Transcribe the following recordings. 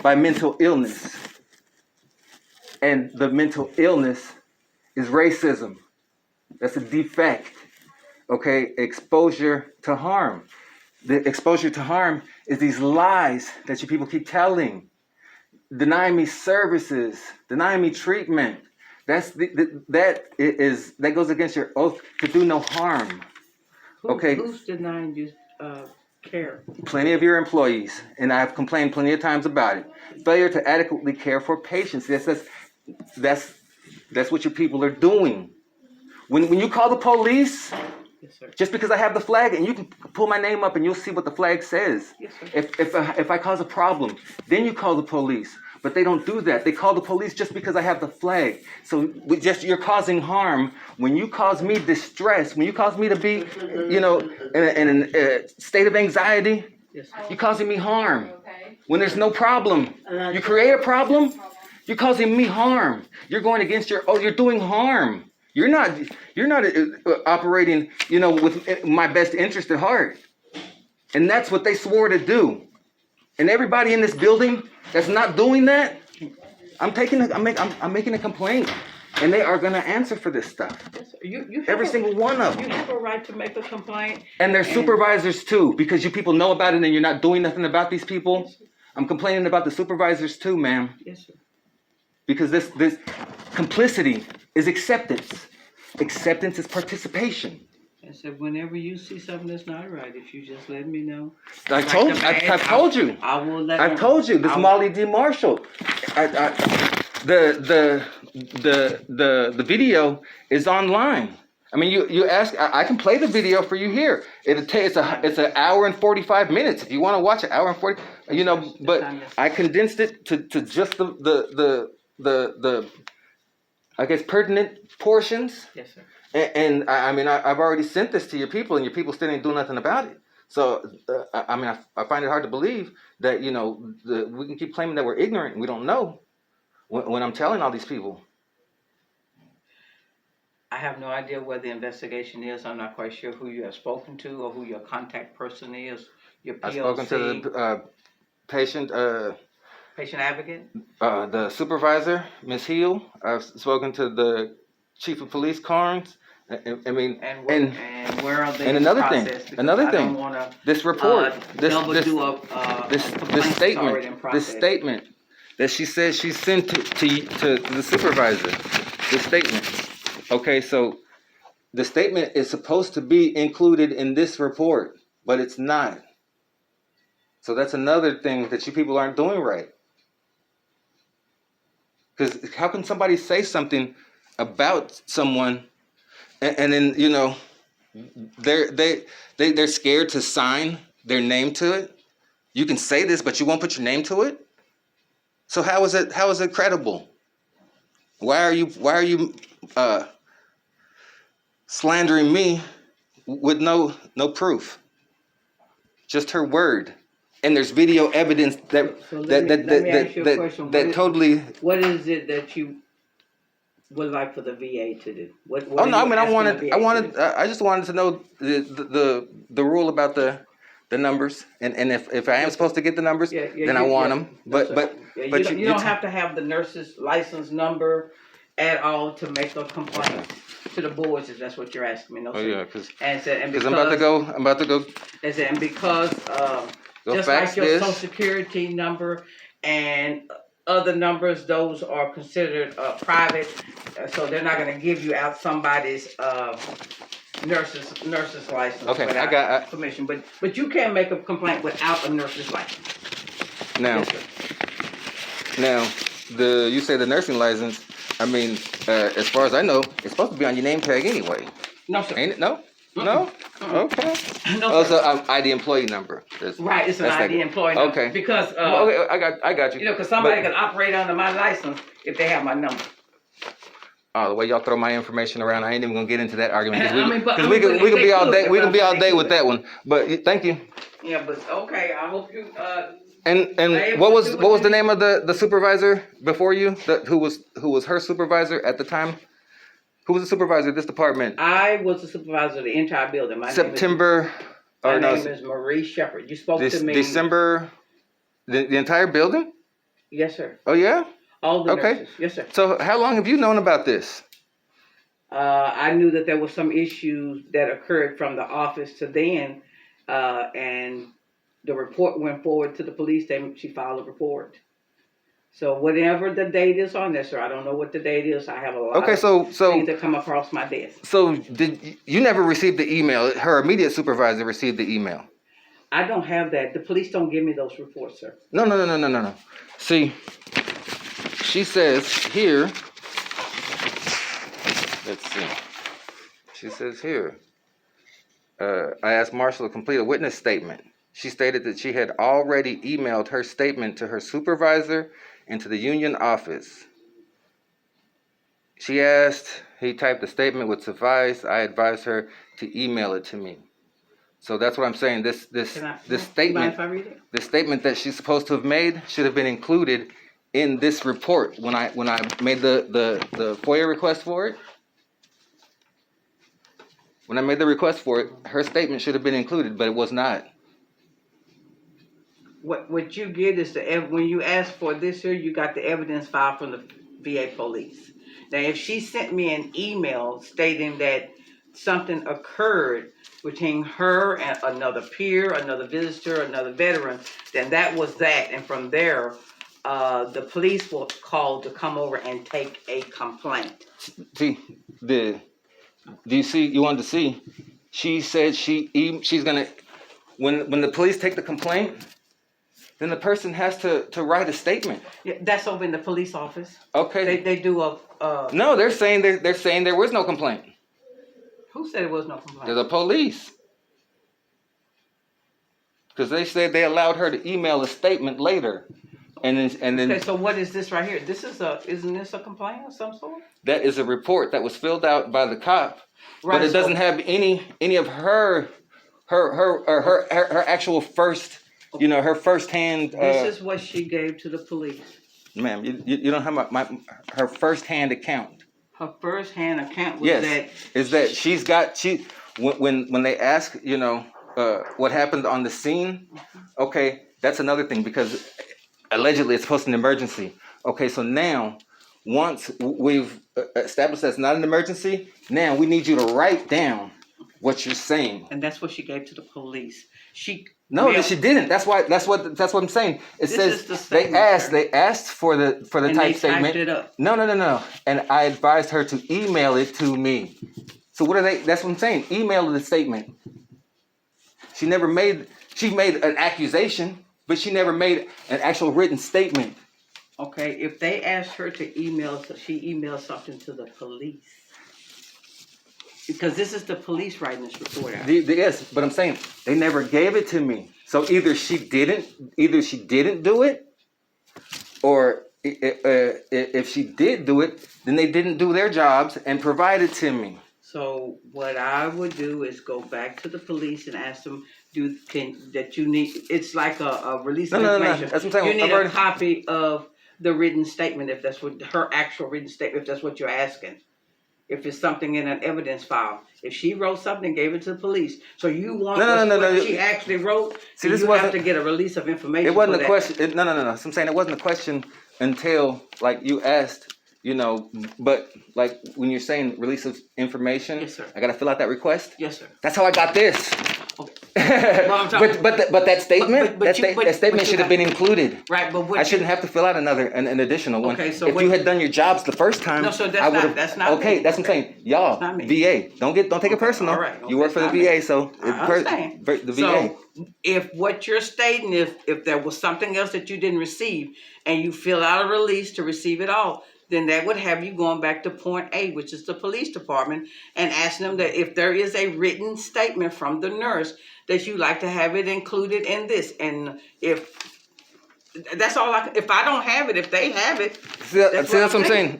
by mental illness. And the mental illness is racism. That's a defect. Okay, exposure to harm. The exposure to harm is these lies that you people keep telling. Denying me services, denying me treatment. That goes against your oath to do no harm. Okay. Who's denying you care? Plenty of your employees, and I've complained plenty of times about it. Failure to adequately care for patients. That's what your people are doing. When you call the police, yes, sir. Just because I have the flag, and you can pull my name up and you'll see what the flag says. Yes, sir. If I cause a problem, then you call the police. But they don't do that. They call the police just because I have the flag. So you're causing harm. When you cause me distress, when you cause me to be, in a state of anxiety, Yes, sir. you're causing me harm. When there's no problem, you create a problem, you're causing me harm. You're going against you're doing harm. You're not operating, with my best interest at heart. And that's what they swore to do. And everybody in this building that's not doing that, I'm making a complaint, and they are going to answer for this stuff. You Every single one of them. You have a right to make a complaint. And their supervisors too, because you people know about it and you're not doing nothing about these people. Yes, I'm complaining about the supervisors too, ma'am. Yes, sir. Because this complicity is acceptance. Acceptance is participation. I said, whenever you see something that's not right, if you just let me know. I've told you. I will let. I've told you. This Molly D. Marshall. The video is online. I mean, you ask. I can play the video for you here. It's an hour and 45 minutes. If you want to watch an hour and 40, But I condensed it to just the I guess pertinent portions. Yes, sir. And I've already sent this to your people, and your people still ain't doing nothing about it. So, I find it hard to believe that, we can keep claiming that we're ignorant and we don't know when I'm telling all these people. I have no idea where the investigation is. I'm not quite sure who you have spoken to or who your contact person is. Your POC. I've spoken to the patient advocate? The supervisor, Ms. Hill. I've spoken to the chief of police, Carnes. And where are they? And another thing, this report, this statement that she says she sent to the supervisor, this statement. Okay, so the statement is supposed to be included in this report, but it's not. So that's another thing that you people aren't doing right. Because how can somebody say something about someone and then, they're scared to sign their name to it? You can say this, but you won't put your name to it? So how is it credible? Why are you slandering me with no proof? Just her word. And there's video evidence that totally. What is it that you would like for the VA to do? I just wanted to know the rule about the numbers, and if I am supposed to get the numbers, then I want them. But you don't have to have the nurse's license number at all to make a complaint to the boards, if that's what you're asking me. No, sir. Because I'm about to go. And because just like your social security number and other numbers, those are considered private, so they're not going to give you out somebody's nurse's license. Okay, without I got permission. But you can't make a complaint without a nurse's license. Now, you say the nursing license. I mean, as far as I know, it's supposed to be on your name tag anyway. No, sir. Ain't it? No. Mm-mm. No? Okay. No, so ID employee number. Right, it's an ID employee number. Okay. Because okay, I got you. Because somebody can operate under my license if they have my number. Oh, the way y'all throw my information around, I ain't even gonna get into that argument because we can be all day. We can be all day with that one. But thank you. Yeah, but okay. I hope you. And what was the name of the supervisor before you? Who was her supervisor at the time? Who was the supervisor of this department? I was the supervisor of the entire building. My name is Marie Shepard. You spoke to me. December, the entire building? Yes, sir. Oh yeah. All the Okay. nurses. Yes, sir. So how long have you known about this? I knew that there was some issues that occurred from the office to then, and the report went forward to the police. She filed a report. So whatever the date is on this, sir, I don't know what the date is. I have a lot Okay, of things that come across my desk. So did you never received the email? Her immediate supervisor received the email. I don't have that. The police don't give me those reports, sir. No. See, she says here. Let's see. She says here. I asked Marshall to complete a witness statement. She stated that she had already emailed her statement to her supervisor and to the union office. She asked, he typed the statement would suffice. I advised her to email it to me. So that's what I'm saying. This statement, the statement that she's supposed to have made should have been included in this report when I made the FOIA request for it. When I made the request for it, her statement should have been included, but it was not. What you get is when you ask for this here, you got the evidence file from the VA police. Now, if she sent me an email stating that something occurred between her and another peer, another visitor, another veteran, then that was that. And from there, the police will call to come over and take a complaint. See, do you see? You wanted to see? She said she's gonna when the police take the complaint, then the person has to write a statement. Yeah, that's over in the police office. Okay. They do a. No, they're saying there was no complaint. Who said there was no complaint? They're the police. Because they said they allowed her to email a statement later, and then. Okay, so what is this right here? Isn't this a complaint of some sort? That is a report that was filled out by the cop, right, but it doesn't have any of her actual first, her firsthand. This is what she gave to the police. Ma'am, you don't have her firsthand account. Her firsthand account was when they ask, what happened on the scene. Okay, that's another thing because allegedly it's supposed to be an emergency. Okay, so now once we've established that's not an emergency, now we need you to write down what you're saying. And that's what she gave to the police. She didn't. That's what I'm saying. It says they asked for the type statement. Typed it up. No. And I advised her to email it to me. So what are they? That's what I'm saying. Email the statement. She made an accusation, but she never made an actual written statement. Okay, if they asked her to email, she emailed something to the police. Because this is the police writing this report out. Yes, but I'm saying they never gave it to me. So either she didn't do it, or if she did do it, then they didn't do their jobs and provide it to me. So what I would do is go back to the police and ask them, it's like a release of information. No. That's what I'm saying. You need a copy of the written statement if that's what her actual written statement, if that's what you're asking. If it's something in an evidence file. If she wrote something and gave it to the police, so you want what she actually wrote, so you have to get a release of information. It wasn't a question. No. So I'm saying it wasn't a question until you asked, but when you're saying release of information, yes, sir. I gotta fill out that request. Yes, sir. That's how I got this. But that statement, that statement should have been included. Right, but I shouldn't have to fill out an additional one. Okay, so if you had done your jobs the first time, no, so that's not okay. Me. That's what I'm saying. Y'all, VA, don't take it personal. All right, you work for the VA, so the VA. So if what you're stating, if there was something else that you didn't receive, and you fill out a release to receive it all, then that would have you going back to point A, which is the police department, and asking them that if there is a written statement from the nurse that you like to have it included in this. And if that's all if I don't have it, if they have it. That's what I'm saying.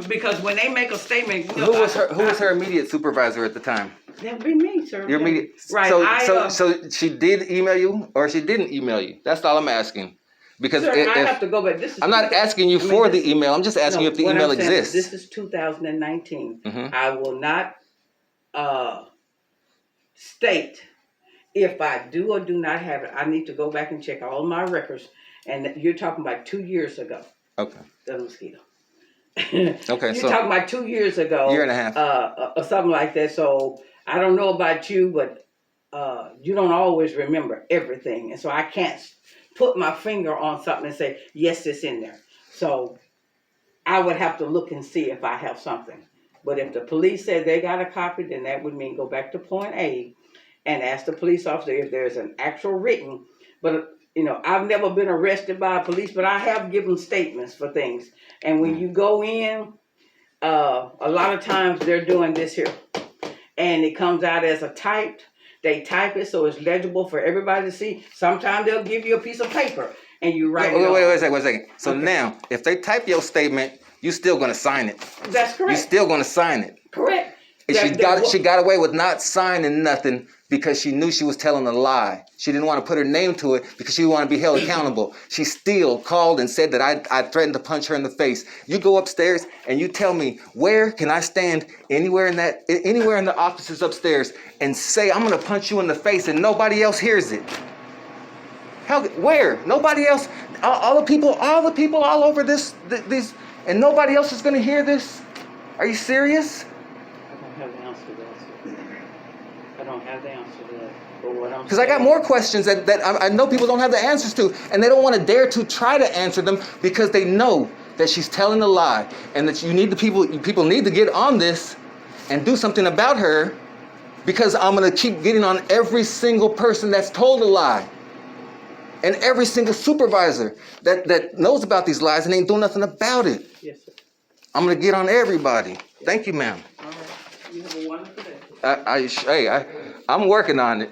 Because when they make a statement, who was her immediate supervisor at the time? That would be me, sir. Your immediate, right? So she did email you, or she didn't email you? That's all I'm asking. Because sir, I have to go back. I'm not asking you for the email. I'm just asking you if the email exists. This is 2019. Mm-hmm. I will not state if I do or do not have it, I need to go back and check all my records. And you're talking about 2 years ago. Okay. The mosquito. Okay. You're So talking about 2 years ago. year and a half. Or something like that. So I don't know about you, but you don't always remember everything. And so I can't put my finger on something and say, yes, it's in there. So I would have to look and see if I have something. But if the police said they got a copy, then that would mean go back to point A and ask the police officer if there's an actual written. But, you know, I've never been arrested by police, but I have given statements for things. And when you go in, a lot of times they're doing this here. And it comes out as a typed. They type it so it's legible for everybody to see. Sometimes they'll give you a piece of paper and you write it on. Wait a second. So okay. Now, if they type your statement, you still gonna sign it. That's correct. You still gonna sign it. Correct. She got away with not signing nothing because she knew she was telling a lie. She didn't want to put her name to it because she didn't want to be held accountable. She still called and said that I threatened to punch her in the face. You go upstairs and you tell me, where can I stand anywhere in the offices upstairs and say I'm gonna punch you in the face and nobody else hears it? Where? Nobody else. All the people all over this and nobody else is gonna hear this. Are you serious? I don't have the answer to that. Because I got more questions that I know people don't have the answers to, and they don't want to dare to try to answer them because they know that she's telling a lie, and that people need to get on this and do something about her, because I'm gonna keep getting on every single person that's told a lie, and every single supervisor that knows about these lies and ain't doing nothing about it. Yes, sir. I'm gonna get on everybody. Thank you, ma'am. All right. You have a wonderful day. I'm working on it.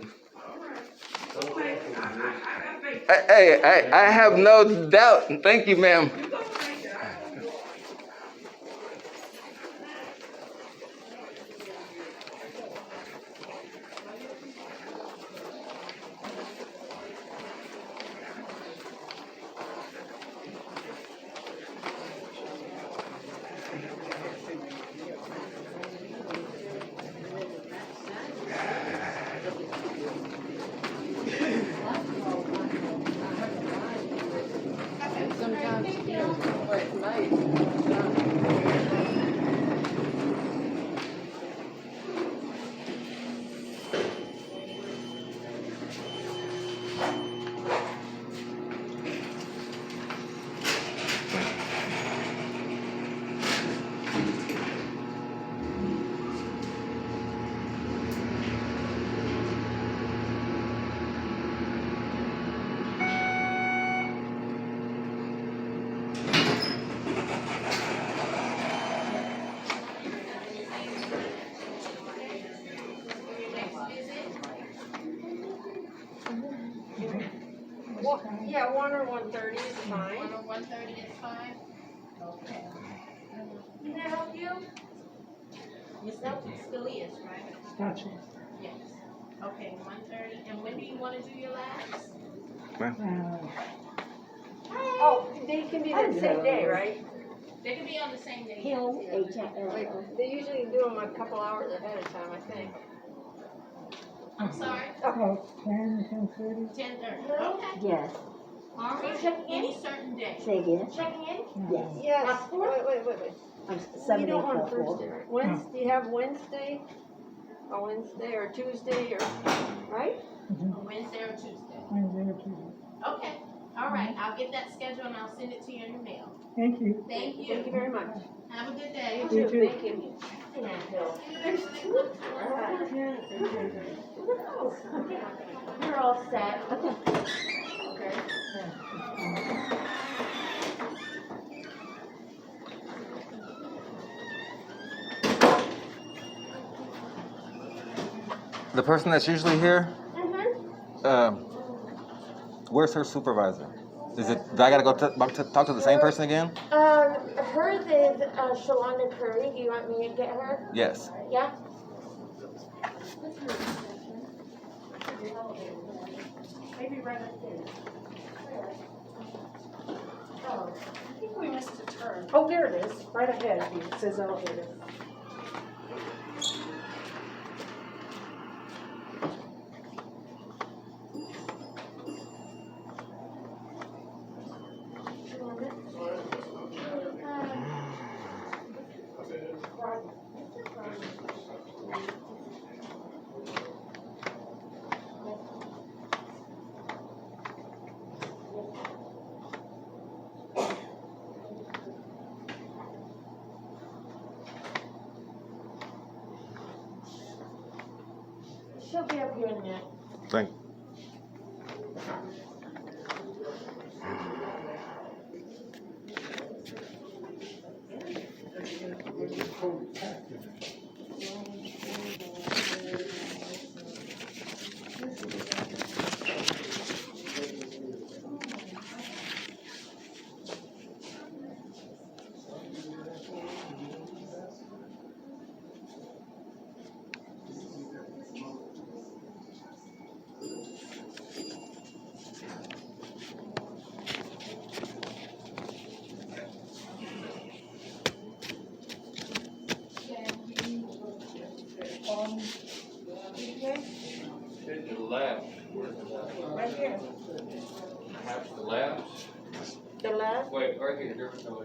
I have no doubt. Thank you, ma'am. Yeah, 1 or 1:30 is fine. 1 or 1:30 is fine? Okay. Can I help you? Ms. Scalia's, right? Gotcha. Yes. Okay, 1:30. And when do you want to do your labs? Oh, they can be the same day, right? They can be on the same day. They usually do them a couple hours ahead of time, I think. I'm sorry? Oh, 10, 10:30? 10:30. Okay. Yes. All right. Checking in? Any certain day. Say again? Checking in? Yes. Yes. Wait. I'm You don't want 7844. Thursday, right? Wednesday, do you have Wednesday? A Wednesday or Tuesday or, right? A Wednesday or Tuesday. Wednesday or Tuesday. Okay. All right. I'll get that schedule and I'll send it to you in your mail. Thank you. Thank you. Thank you very much. Have a good day. You too. Thank you. There's two. You're all set. Okay. The person that's usually here, Mm-hmm. where's her supervisor? Do I gotta go talk to the same person again? Hers is Shalonda Curry. Do you want me to get her? Yes. Yeah? Maybe right up there. Oh, I think we missed a turn. Oh, there it is. Right ahead of you. It says elevator. She'll be up here in a minute. Thank. To the left. Right here. Half to the left. The left? Wait, right here. There was no.